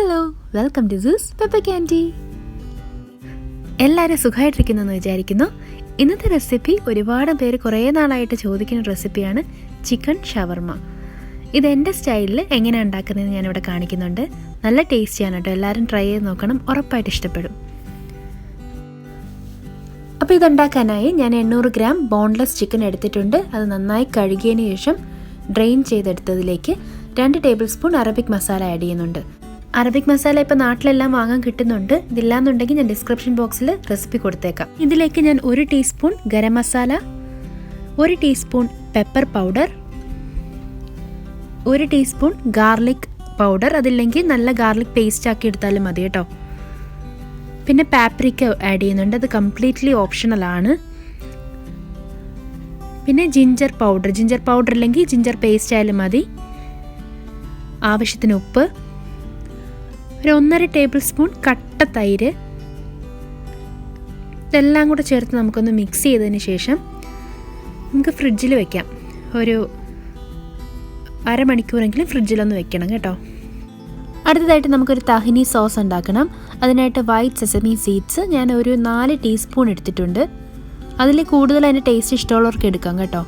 Hello, welcome to Sue's pepper candy. എല്ലാവരും സുഖമായിട്ടിരിക്കുന്നെന്ന് വിചാരിക്കുന്നു. ഇന്നത്തെ റെസിപ്പി ഒരുപാട് പേര് കുറേ നാളായിട്ട് ചോദിക്കുന്ന റെസിപ്പിയാണ് ചിക്കൻ ഷവർമ. ഇതെൻ്റെ സ്റ്റൈലിൽ എങ്ങനെയാണ് ഉണ്ടാക്കുന്നതെന്ന് ഞാനിവിടെ കാണിക്കുന്നുണ്ട്. നല്ല ടേസ്റ്റിയാണ് കേട്ടോ, എല്ലാവരും ട്രൈ ചെയ്ത് നോക്കണം, ഉറപ്പായിട്ട് ഇഷ്ടപ്പെടും. അപ്പോൾ ഇതുണ്ടാക്കാനായി ഞാൻ 800 ഗ്രാം ബോൺലെസ് ചിക്കൻ എടുത്തിട്ടുണ്ട്. അത് നന്നായി കഴുകിയതിന് ശേഷം ഡ്രെയിൻ ചെയ്തെടുത്തതിലേക്ക് 2 tablespoon Arabic masala add ചെയ്യുന്നുണ്ട്. അറബിക് മസാല ഇപ്പോൾ നാട്ടിലെല്ലാം വാങ്ങാൻ കിട്ടുന്നുണ്ട്. ഇതില്ലാന്നുണ്ടെങ്കിൽ ഞാൻ ഡിസ്ക്രിപ്ഷൻ ബോക്സിൽ റെസിപ്പി കൊടുത്തേക്കാം. ഇതിലേക്ക് ഞാൻ 1 teaspoon garam masala, 1 teaspoon pepper powder, 1 teaspoon garlic powder, അതില്ലെങ്കിൽ നല്ല ഗാർലിക് പേസ്റ്റ് ആക്കി എടുത്താലും മതി കേട്ടോ. പിന്നെ പാപ്രിക്ക ആഡ് ചെയ്യുന്നുണ്ട്, അത് കംപ്ലീറ്റ്ലി ഓപ്ഷണലാണ്. പിന്നെ ജിഞ്ചർ പൗഡർ ഇല്ലെങ്കിൽ ജിഞ്ചർ പേസ്റ്റ് ആയാലും മതി. ആവശ്യത്തിന് ഉപ്പ്, ഒരു 1.5 ടേബിൾ സ്പൂൺ കട്ട തൈര്. ഇതെല്ലാം കൂടെ ചേർത്ത് നമുക്കൊന്ന് മിക്സ് ചെയ്തതിന് ശേഷം നമുക്ക് ഫ്രിഡ്ജിൽ വെക്കാം. ഒരു അരമണിക്കൂറെങ്കിലും ഫ്രിഡ്ജിലൊന്ന് വെക്കണം കേട്ടോ. അടുത്തതായിട്ട് നമുക്കൊരു തഹിനി സോസ് ഉണ്ടാക്കണം. അതിനായിട്ട് വൈറ്റ് സെസമി സീഡ്സ് ഞാൻ ഒരു 4 ടീസ്പൂൺ എടുത്തിട്ടുണ്ട്. അതിൽ കൂടുതൽ അതിൻ്റെ ടേസ്റ്റ് ഇഷ്ടമുള്ളവർക്ക് എടുക്കാം കേട്ടോ.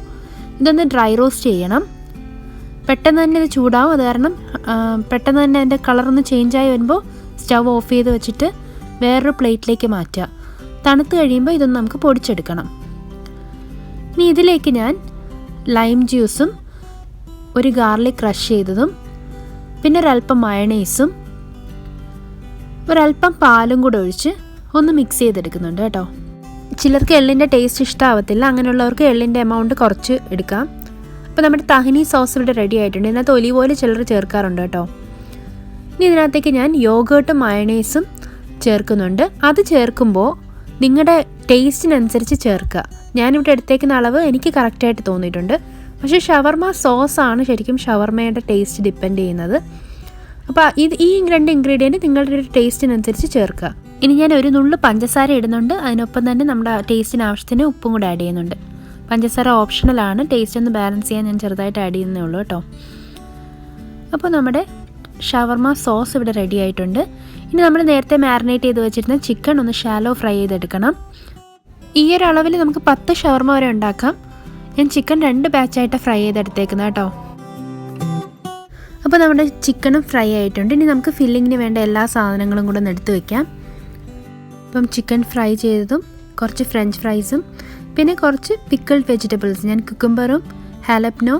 ഇതൊന്ന് ഡ്രൈ റോസ്റ്റ് ചെയ്യണം. പെട്ടെന്ന് തന്നെ ഇത് ചൂടാവും, അത് കാരണം പെട്ടെന്ന് തന്നെ അതിൻ്റെ കളറൊന്ന് ചേഞ്ചായി വരുമ്പോൾ സ്റ്റവ് ഓഫ് ചെയ്ത് വെച്ചിട്ട് വേറൊരു പ്ലേറ്റിലേക്ക് മാറ്റുക. തണുത്ത് കഴിയുമ്പോൾ ഇതൊന്ന് നമുക്ക് പൊടിച്ചെടുക്കണം. ഇനി ഇതിലേക്ക് ഞാൻ ലൈം ജ്യൂസും ഒരു ഗാർലിക് ക്രഷ് ചെയ്തതും പിന്നെ ഒരല്പം മയണൈസും ഒരല്പം പാലും കൂടെ ഒഴിച്ച് ഒന്ന് മിക്സ് ചെയ്തെടുക്കുന്നുണ്ട് കേട്ടോ. ചിലർക്ക് എള്ളിൻ്റെ ടേസ്റ്റ് ഇഷ്ടമാവത്തില്ല, അങ്ങനെയുള്ളവർക്ക് എള്ളിൻ്റെ എമൗണ്ട് കുറച്ച് എടുക്കാം. അപ്പോൾ നമ്മുടെ തഹിനി സോസ് ഇവിടെ റെഡി ആയിട്ടുണ്ട്. ഇതിനകത്ത് ഒലിവ് ഓയിൽ ചിലർ ചേർക്കാറുണ്ട് കേട്ടോ. ഇനി ഇതിനകത്തേക്ക് ഞാൻ യോഗേർട്ടും മയണൈസും ചേർക്കുന്നുണ്ട്. അത് ചേർക്കുമ്പോൾ നിങ്ങളുടെ ടേസ്റ്റിനനുസരിച്ച് ചേർക്കുക. ഞാനിവിടെ എടുത്തേക്കുന്ന അളവ് എനിക്ക് കറക്റ്റായിട്ട് തോന്നിയിട്ടുണ്ട്. പക്ഷേ ഷവർമ സോസാണ് ശരിക്കും ഷവർമയുടെ ടേസ്റ്റ് ഡിപ്പെൻഡ് ചെയ്യുന്നത്. അപ്പോൾ ഈ 2 ഇൻഗ്രീഡിയൻറ്റ് നിങ്ങളുടെ ഒരു ടേസ്റ്റിനനുസരിച്ച് ചേർക്കുക. ഇനി ഞാൻ ഒരു നുള്ളു പഞ്ചസാര ഇടുന്നുണ്ട്. അതിനൊപ്പം തന്നെ നമ്മുടെ ടേസ്റ്റിന് ആവശ്യത്തിന് ഉപ്പും കൂടെ ആഡ് ചെയ്യുന്നുണ്ട്. പഞ്ചസാര ഓപ്ഷണലാണ്, ടേസ്റ്റ് ഒന്ന് ബാലൻസ് ചെയ്യാൻ ഞാൻ ചെറുതായിട്ട് ആഡ് ചെയ്യുന്നേ ഉള്ളൂ കേട്ടോ. അപ്പോൾ നമ്മുടെ ഷവർമ സോസ് ഇവിടെ റെഡി ആയിട്ടുണ്ട്. ഇനി നമ്മൾ നേരത്തെ മാരിനേറ്റ് ചെയ്ത് വെച്ചിരുന്ന ചിക്കൻ ഒന്ന് ഷാലോ ഫ്രൈ ചെയ്തെടുക്കണം. ഈ ഒരു അളവിൽ നമുക്ക് 10 ഷവർമ വരെ ഉണ്ടാക്കാം. ഞാൻ ചിക്കൻ 2 ബാച്ചായിട്ട് ഫ്രൈ ചെയ്തെടുത്തേക്കുന്നത് കേട്ടോ. അപ്പോൾ നമ്മുടെ ചിക്കനും ഫ്രൈ ആയിട്ടുണ്ട്. ഇനി നമുക്ക് ഫില്ലിങ്ങിന് വേണ്ട എല്ലാ സാധനങ്ങളും കൂടെ ഒന്ന് എടുത്ത് വയ്ക്കാം. അപ്പം ചിക്കൻ ഫ്രൈ ചെയ്തതും കുറച്ച് ഫ്രഞ്ച് ഫ്രൈസും പിന്നെ കുറച്ച് പിക്കിൾഡ് വെജിറ്റബിൾസ്, ഞാൻ കുക്കുംബറും ഹാലപ്നോ,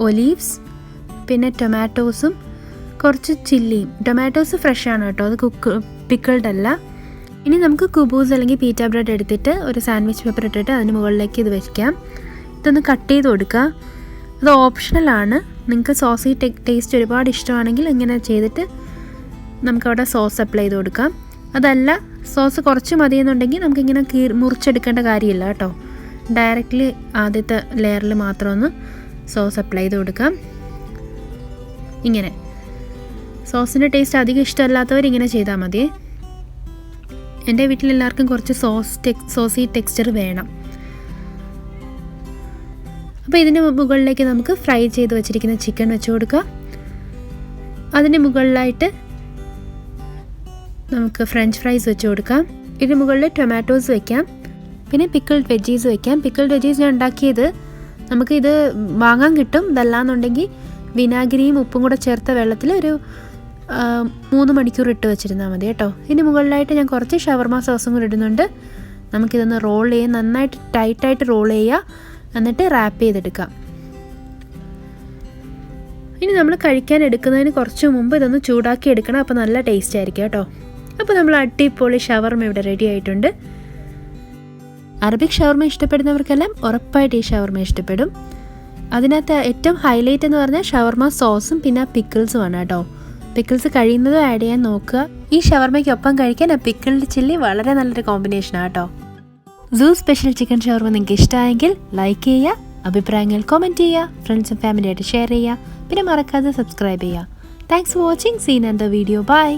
ഒലീവ്സ്, പിന്നെ ടൊമാറ്റോസും കുറച്ച് ചില്ലിയും. ടൊമാറ്റോസ് ഫ്രഷാണ് കേട്ടോ, അത് പിക്കിൾഡ് അല്ല. ഇനി നമുക്ക് കുബൂസ് അല്ലെങ്കിൽ പീറ്റ ബ്രെഡ് എടുത്തിട്ട് ഒരു സാൻഡ്വിച്ച് പേപ്പർ ഇട്ടിട്ട് അതിന് മുകളിലേക്ക് ഇത് വയ്ക്കാം. ഇതൊന്ന് കട്ട് ചെയ്ത് കൊടുക്കുക. അത് ഓപ്ഷണലാണ്. നിങ്ങൾക്ക് സോസി ടേസ്റ്റ് ഒരുപാട് ഇഷ്ടമാണെങ്കിൽ ഇങ്ങനെ ചെയ്തിട്ട് നമുക്കവിടെ സോസ് അപ്ലൈ ചെയ്ത് കൊടുക്കാം. അതല്ല സോസ് കുറച്ച് മതിയെന്നുണ്ടെങ്കിൽ നമുക്കിങ്ങനെ മുറിച്ചെടുക്കേണ്ട കാര്യമില്ല കേട്ടോ. ഡയറക്റ്റ്ലി ആദ്യത്തെ ലെയറിൽ മാത്രം ഒന്ന് സോസ് അപ്ലൈ ചെയ്ത് കൊടുക്കാം. ഇങ്ങനെ സോസിൻ്റെ ടേസ്റ്റ് അധികം ഇഷ്ടമല്ലാത്തവർ ഇങ്ങനെ ചെയ്താൽ മതി. എൻ്റെ വീട്ടിലെല്ലാവർക്കും കുറച്ച് സോസി ടെക്സ്ചർ വേണം. അപ്പോൾ ഇതിന് മുകളിലേക്ക് നമുക്ക് ഫ്രൈ ചെയ്ത് വെച്ചിരിക്കുന്ന ചിക്കൻ വെച്ച് കൊടുക്കാം. അതിന് മുകളിലായിട്ട് നമുക്ക് ഫ്രഞ്ച് ഫ്രൈസ് വെച്ച് കൊടുക്കാം. ഇതിന് മുകളിൽ ടൊമാറ്റോസ് വയ്ക്കാം. പിന്നെ പിക്കിൾഡ് വെജീസ് വയ്ക്കാം. പിക്കിൾഡ് വെജീസ് ഞാൻ ഉണ്ടാക്കിയത് നമുക്കിത് വാങ്ങാൻ കിട്ടും. ഇതല്ലാന്നുണ്ടെങ്കിൽ വിനാഗിരിയും ഉപ്പും കൂടെ ചേർത്ത വെള്ളത്തിൽ ഒരു 3 മണിക്കൂർ ഇട്ട് വെച്ചിരുന്നാൽ മതി കേട്ടോ. ഇതിന് മുകളിലായിട്ട് ഞാൻ കുറച്ച് ഷവർമ സോസും കൂടി ഇടുന്നുണ്ട്. നമുക്കിതൊന്ന് റോൾ ചെയ്യാം, നന്നായിട്ട് ടൈറ്റായിട്ട് റോൾ ചെയ്യുക, എന്നിട്ട് റാപ്പ് ചെയ്തെടുക്കാം. ഇനി നമ്മൾ കഴിക്കാൻ എടുക്കുന്നതിന് കുറച്ച് മുമ്പ് ഇതൊന്ന് ചൂടാക്കി എടുക്കണം. അപ്പോൾ നല്ല ടേസ്റ്റ് ആയിരിക്കും കേട്ടോ. അപ്പോൾ നമ്മൾ അടിപൊളി ഷവർമ ഇവിടെ റെഡി ആയിട്ടുണ്ട്. അറബിക് ഷവർമ ഇഷ്ടപ്പെടുന്നവർക്കെല്ലാം ഉറപ്പായിട്ട് ഈ ഷവർമ ഇഷ്ടപ്പെടും. അതിനകത്ത് ഏറ്റവും ഹൈലൈറ്റ് എന്ന് പറഞ്ഞാൽ ഷവർമ സോസും പിന്നെ പിക്കിൾസും ആണ് കേട്ടോ. പിക്കിൾസ് കഴിയുന്നതും ആഡ് ചെയ്യാൻ നോക്കുക. ഈ ഷവർമയ്ക്കൊപ്പം കഴിക്കാൻ ആ പിക്കിൾഡ് ചില്ലി വളരെ നല്ലൊരു കോമ്പിനേഷനാണ് കേട്ടോ. സൂ സ്പെഷ്യൽ ചിക്കൻ ഷവർമ നിങ്ങൾക്ക് ഇഷ്ടമായെങ്കിൽ ലൈക്ക് ചെയ്യുക, അഭിപ്രായങ്ങൾ കമൻറ്റ് ചെയ്യുക, ഫ്രണ്ട്സും ഫാമിലിയായിട്ട് ഷെയർ ചെയ്യുക, പിന്നെ മറക്കാതെ സബ്സ്ക്രൈബ് ചെയ്യുക. Thanks for watching. Seen and the video. By.